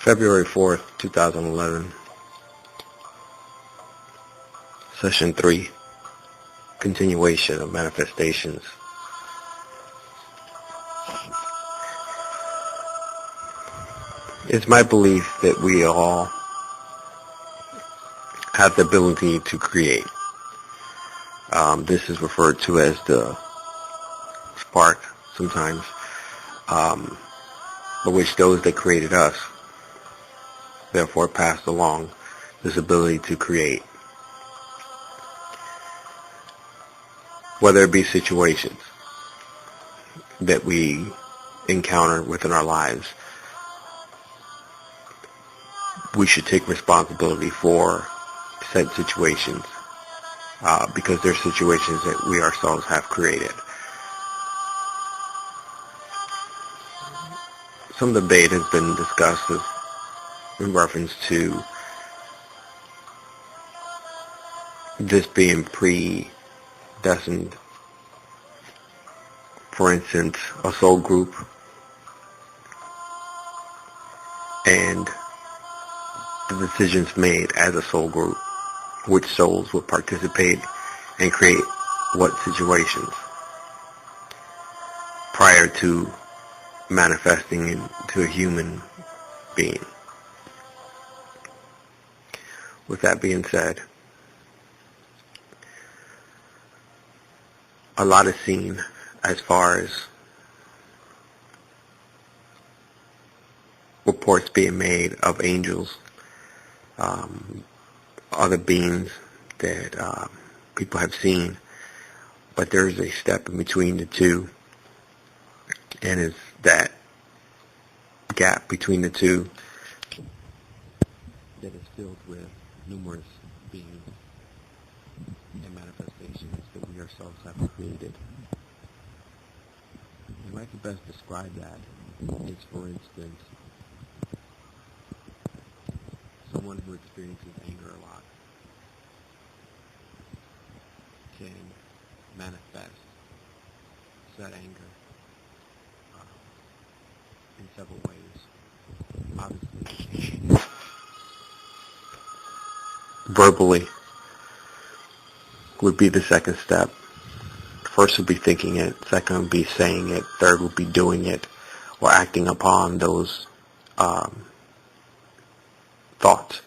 February 4th, 2011, Session 3, Continuation of Manifestations. It's my belief that we all have the ability to create. This is referred to as the spark sometimes, by which those that created us therefore passed along this ability to create. Whether it be situations that we encounter within our lives, we should take responsibility for said situations, because they're situations that we ourselves have created. Some debate has been discussed in reference to this being predestined. For instance, a soul group and the decisions made as a soul group, which souls would participate and create what situations prior to manifesting into a human being. With that being said, a lot is seen as far as reports being made of angels, other beings that people have seen, but there's a step in between the two, and it's that gap between the two that is filled with numerous beings and manifestations that we ourselves have created. And what I can best describe that is, for instance, someone who experiences anger a lot can manifest that anger in several ways. Obviously, verbally would be the second step. First would be thinking it, second would be saying it, third would be doing it or acting upon those thoughts.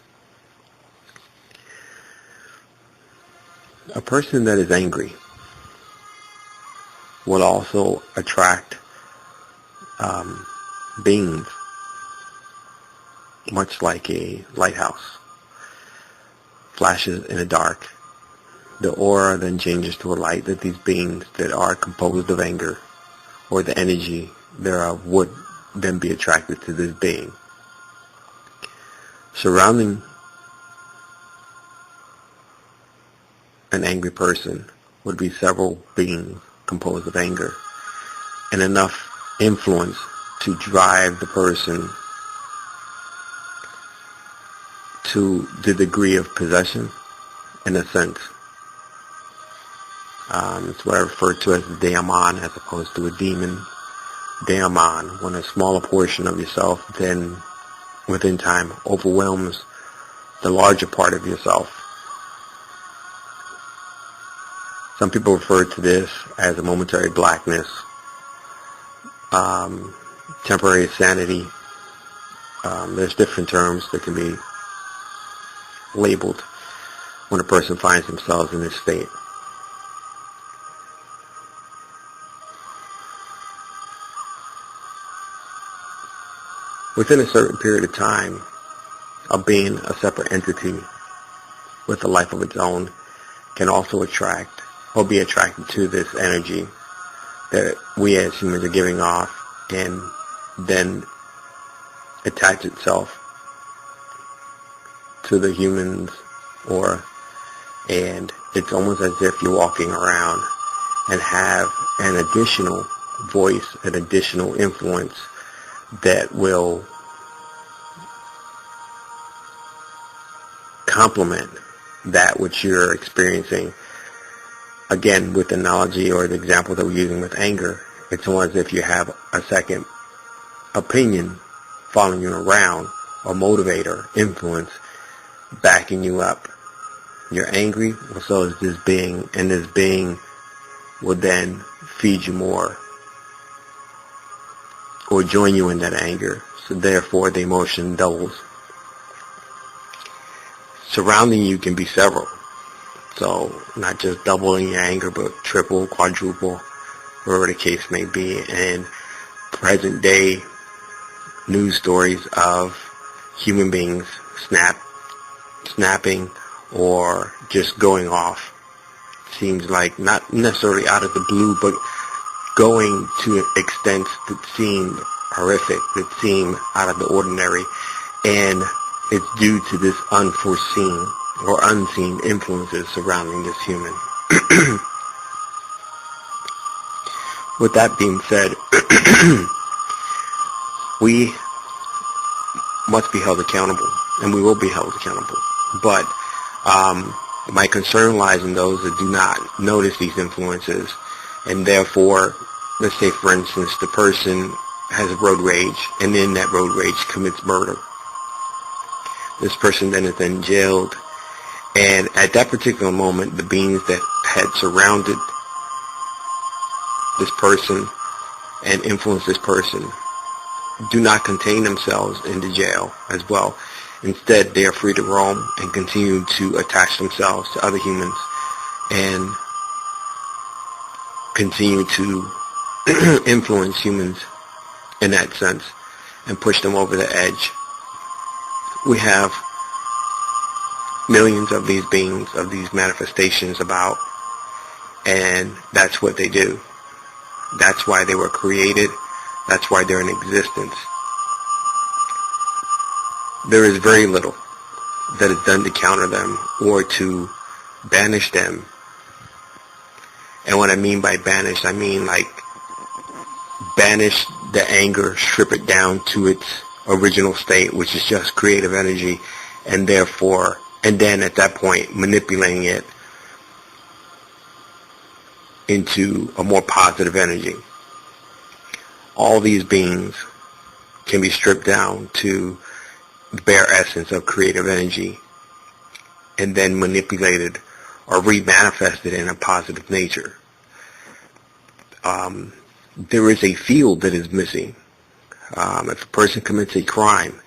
A person that is angry will also attract beings, much like a lighthouse flashes in the dark. The aura then changes to a light that these beings that are composed of anger, or the energy thereof, would then be attracted to this being. Surrounding an angry person would be several beings composed of anger, and enough influence to drive the person to the degree of possession, in a sense. It's what I refer to as the daemon as opposed to a demon. Daemon, when a smaller portion of yourself then within time overwhelms the larger part of yourself. Some people refer to this as a momentary blackness, temporary sanity. There's different terms that can be labeled when a person finds themselves in this state. Within a certain period of time of being a separate entity with a life of its own can also attract or be attracted to this energy that we as humans are giving off, and then attach itself to the humans and it's almost as if you're walking around and have an additional voice, an additional influence that will complement that which you're experiencing. Again, with the analogy or the example that we're using with anger, it's almost as if you have a second opinion following you around or motivator, influence, backing you up. You're angry, well, so is this being, and this being will then feed you more or join you in that anger. So therefore the emotion doubles. Surrounding you can be several. So not just doubling your anger, but triple, quadruple, whatever the case may be. And present day news stories of human beings snapping or just going off. Seems like not necessarily out of the blue, but going to extents that seem horrific, that seem out of the ordinary. And it's due to this unforeseen or unseen influences surrounding this human. With that being said, we must be held accountable, and we will be held accountable. But my concern lies in those that do not notice these influences, and therefore, let's say for instance, the person has road rage, and in that road rage commits murder. This person then is then jailed, and at that particular moment, the beings that had surrounded this person and influenced this person do not contain themselves in the jail as well. Instead, they are free to roam and continue to attach themselves to other humans and continue to influence humans in that sense and push them over the edge. We have millions of these beings, of these manifestations about, and that's what they do. That's why they were created. That's why they're in existence. There is very little that is done to counter them or to banish them. And what I mean by banish, I mean like banish the anger, strip it down to its original state, which is just creative energy, and therefore, and then at that point manipulating it into a more positive energy. All these beings can be stripped down to the bare essence of creative energy and then manipulated or remanifested in a positive nature. There is a field that is missing. If a person commits a crime,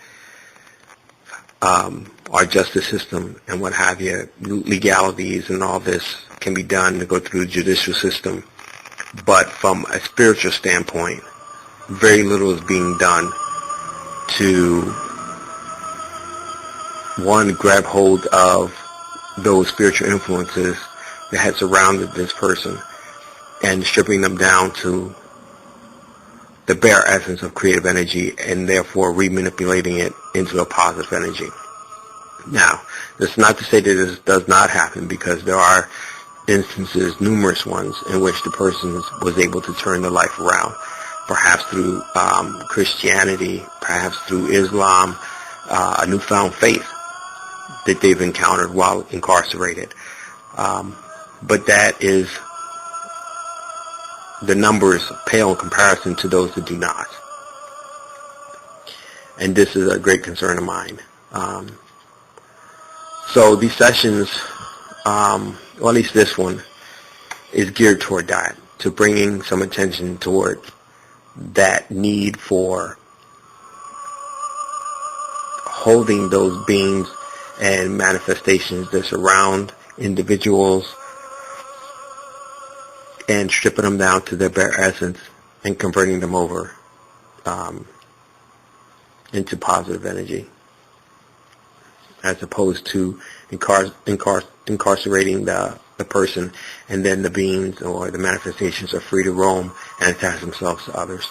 our justice system and what have you, legalities and all this can be done to go through the judicial system. But from a spiritual standpoint, very little is being done to, one, grab hold of those spiritual influences that had surrounded this person and stripping them down to the bare essence of creative energy and therefore remanipulating it into a positive energy. Now, that's not to say that this does not happen, because there are instances, numerous ones, in which the person was able to turn their life around, perhaps through Christianity, perhaps through Islam, a newfound faith that they've encountered while incarcerated. But that is, the numbers pale in comparison to those that do not. And this is a great concern of mine. So these sessions, or at least this one, is geared toward that, to bringing some attention toward that need for holding those beings and manifestations that surround individuals and stripping them down to their bare essence and converting them over into positive energy, as opposed to incarcerating the person, and then the beings or the manifestations are free to roam and attach themselves to others.